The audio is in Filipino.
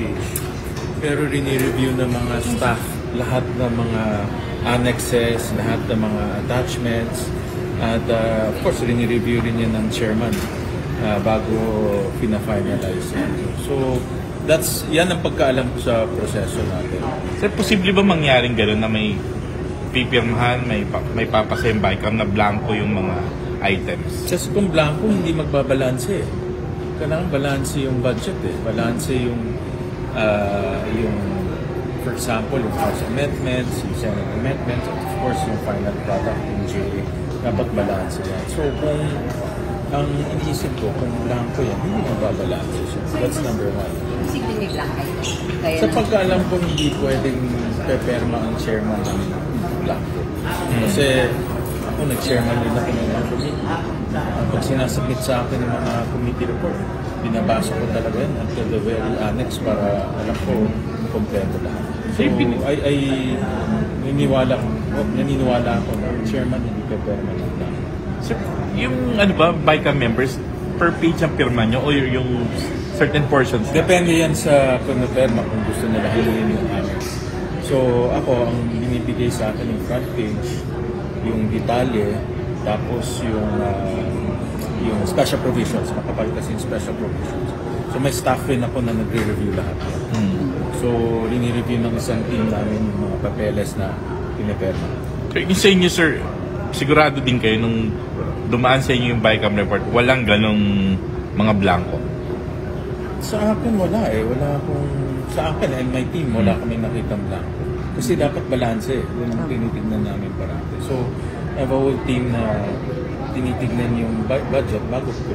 page. Pero rini-review ng mga staff lahat ng mga annexes, lahat ng mga attachments. At of course, rini-review rin yan ng chairman bago pina-finalize yan. So, yan ang pagkaalam ko sa proseso natin. Sir, posible ba mangyaring gano'n na may pipirmahan, may papasa yung BICAM na blanco yung mga items? Kasi kung blanco, hindi magbabalanse. Kailangan balanse yung budget eh. Balanse yung for example, yung House Amendments, yung Senate Amendments, at of course, yung final product, yung GA. Dapat balanse yan. So, kung ang iniisip ko, kung blanco yan, hindi magbabalanse siya. That's number one. Sige, blanco. Sa pagkaalam ko, hindi pwedeng peperma ang chairman ng blanco. Kasi ako, nag-chairman din ako ng mga committee. Pag sinasubmit sa akin ng mga committee report, binabasa ko talaga yan until the very annex para alam ko kompleto lahat. So, naniniwala ako na chairman hindi peperma ng blanco. Sir, yung BICAM members, per page ang pirma nyo o yung certain portions? Depende yan sa pinaperma kung gusto nila hilingin yung annex. So ako, ang binibigay sa akin yung front page, yung detalye, tapos yung special provisions, makapal kasi yung special provisions. So may staff rin ako na nagre-review lahat. So rini-review ng isang team namin yung mga papeles na pinaperma. Yung sa inyo, sir, sigurado din kayo nung dumaan sa inyo yung BICAM report, walang ganong mga blanco? Sa akin wala eh. Sa akin and my team, wala kami nakitang blanco. Kasi dapat balanse. Yun ang tinitignan namin parati. So, I have a whole team na tinitignan yung budget bago ko